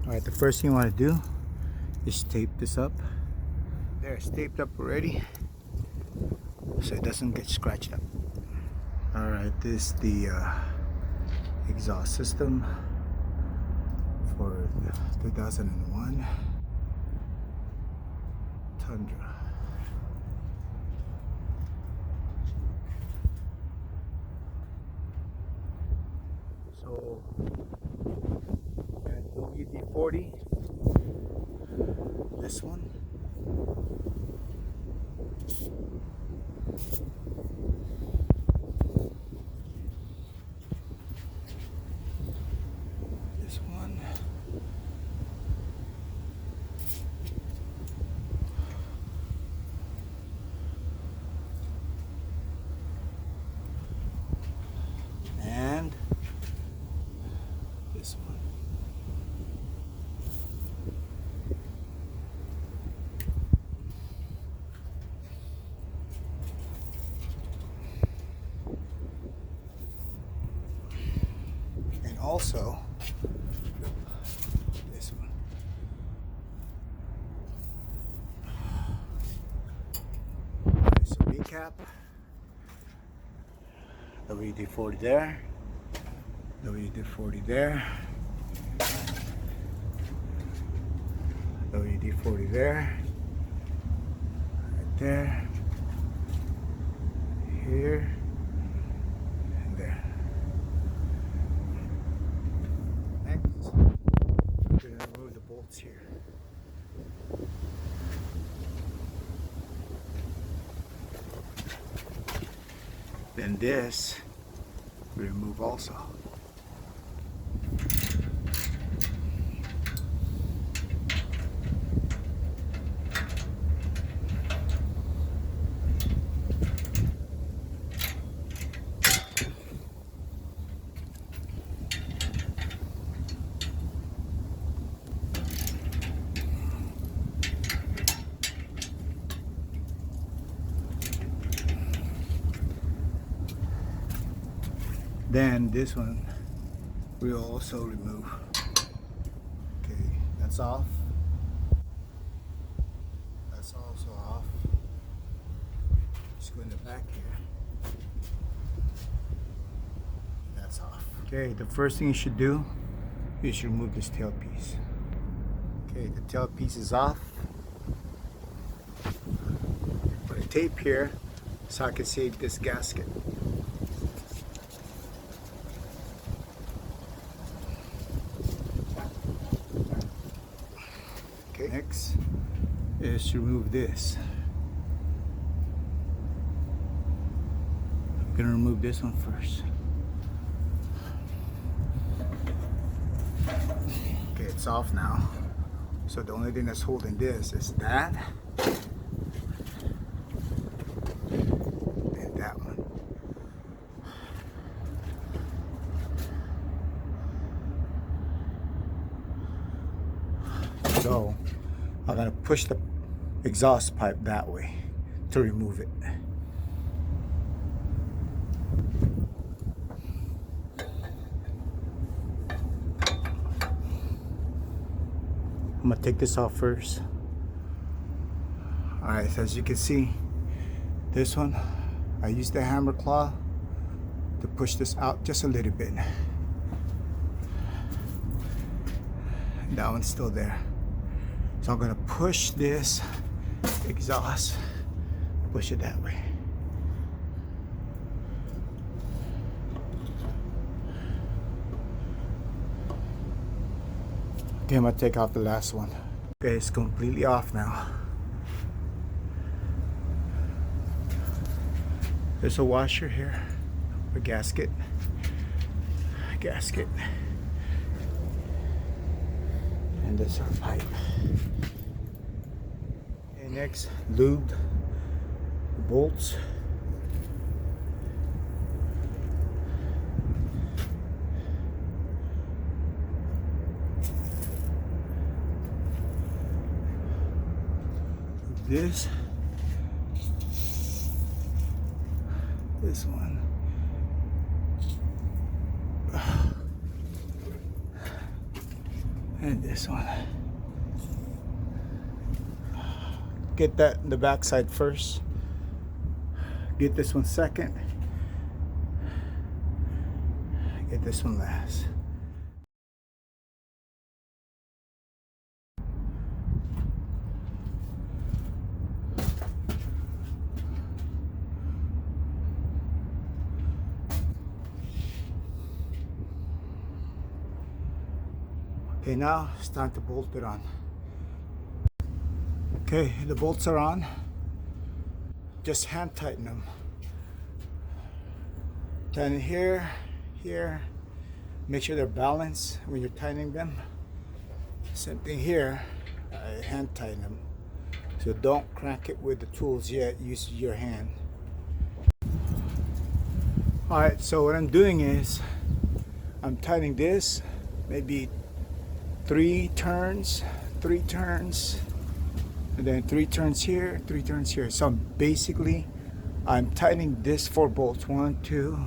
Alright, the first thing you want to do is tape this up. There, it's taped up already, so it doesn't get scratched up. Alright, this is the exhaust system for the 2001 Tundra. So, and WD-40, this one. This one. And this one. And also this one. Okay, so recap. WD-40 there. WD-40 there. WD-40 there. Right there. Here. And there. Next, we're going to remove the bolts here. Then this we remove also. Then this one we'll also remove. Okay, that's off. That's also off. Just go in the back here. That's off. Okay, the first thing you should do is remove this tailpiece. Okay, the tailpiece is off. Put a tape here so I can save this gasket. Next is to remove this. I'm gonna remove this one first. Okay, it's off now. So the only thing that's holding this is that and that one. So I'm going to push the exhaust pipe that way to remove it. I'm going to take this off first. Alright, so as you can see, this one, I used the hammer claw to push this out just a little bit. That one's still there. So I'm gonna push this exhaust, push it that way. Okay, I'm gonna take off the last one. Okay, it's completely off now. There's a washer here, a gasket. And this is our pipe. Okay, next, lube the bolts. This one, And this one. Get that in the back side first. Get this one second. Get this one last. Okay, now it's time to bolt it on. Okay, the bolts are on. Just hand tighten them. Tighten here, here. Make sure they're balanced when you're tightening them. Same thing here. Hand tighten them. So don't crank it with the tools yet. Use your hand. Alright, so what I'm doing is I'm tightening this maybe 3 turns, and then 3 turns here, 3 turns here. So basically I'm tightening this 4 bolts, 1, 2,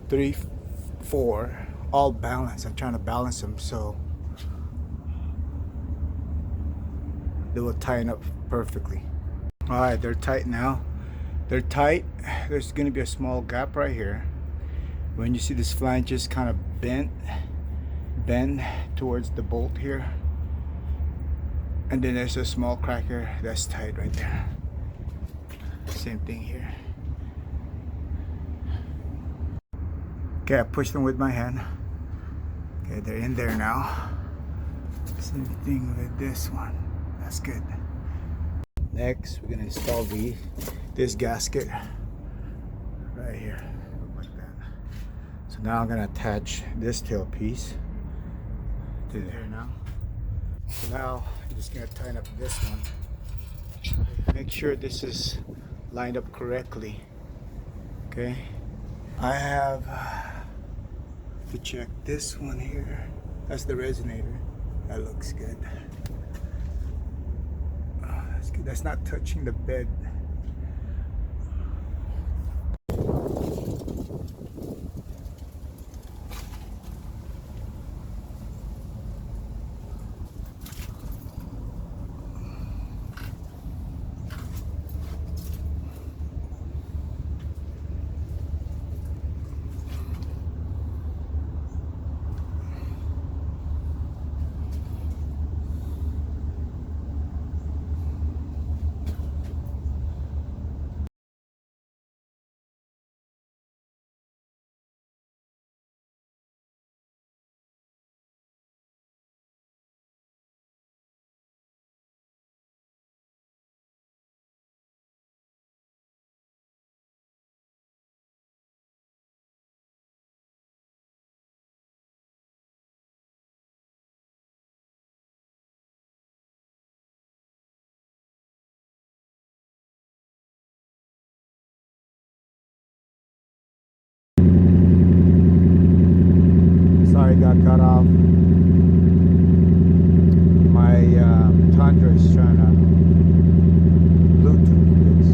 3, 4, all balanced. I'm trying to balance them so they will tighten up perfectly. All right, they're tight now. They're tight. There's going to be a small gap right here. When you see this flange just kind of bend towards the bolt here, and then there's a small crack here that's tight right there. Same thing here. Okay, I pushed them with my hand. Okay, they're in there now. Same thing with this one. That's good. Next, we're gonna install this gasket right here, like that. So now I'm gonna attach this tailpiece to there now. So now I'm just gonna tighten up this one. Make sure this is lined up correctly. Okay, I have to check this one here. That's the resonator. That looks good. Oh, that's good. That's not touching the bed. Sorry, got cut off. My Tundra is trying to Bluetooth this.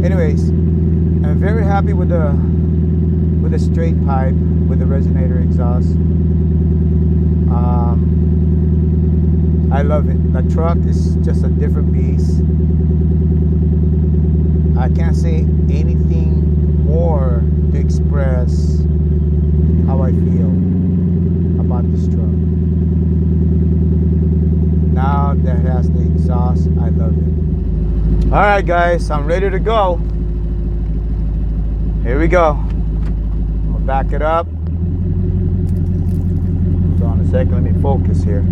Anyways, I'm very happy with the straight pipe with the resonator exhaust. I love it. The truck is just a different beast. I can't say anything more to express how I feel about this truck. Now that it has the exhaust, I love it. Alright guys, I'm ready to go. Here we go. I'm gonna back it up. Hold on a second, let me focus here.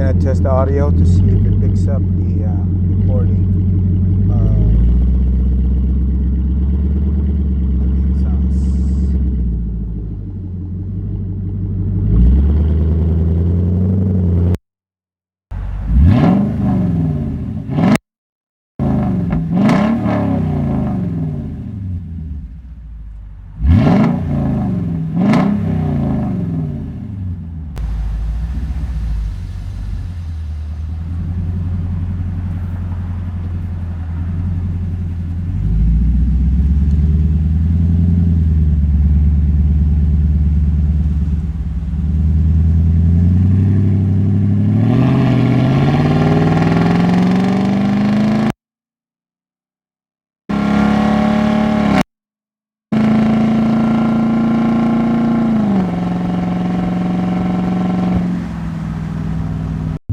gonna test the audio to see if it picks up the recording of the exhaust.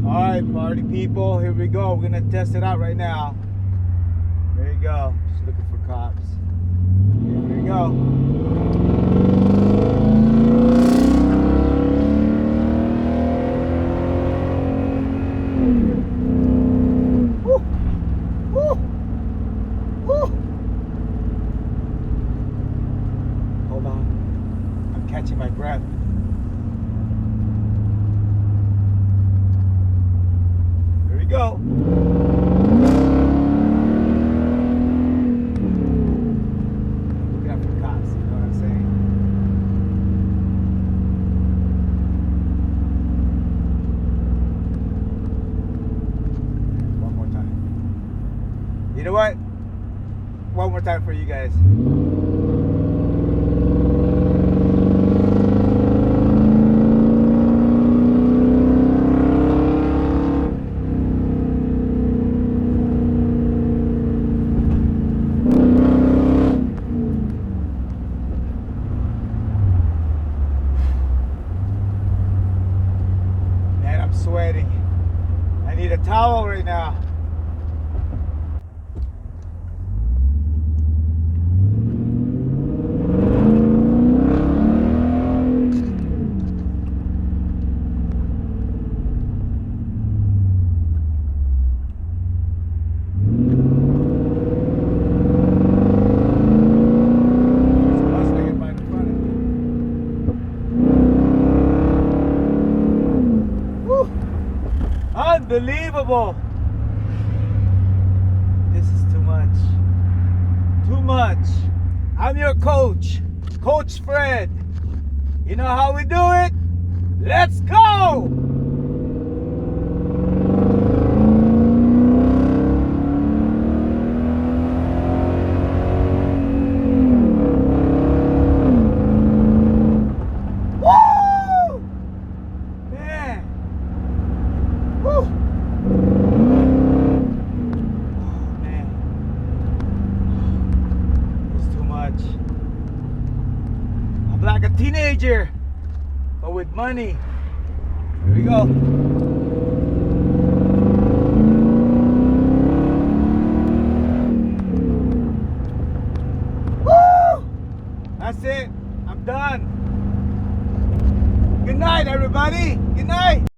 Alright, party people, here we go. We're gonna test it out right now. There you go. Just looking for cops. Here we go. Woo! Woo! Woo! Hold on. I'm catching my breath. Go. Look out for cops, you know what I'm saying? One more time. You know what? One more time for you guys. Sweating. I need a towel right now. Unbelievable. This is too much. Too much. I'm your coach, Coach Fred. You know how we do it? Let's go! I'm like a teenager, but with money. Here we go. Woo! That's it. I'm done. Good night, everybody. Good night.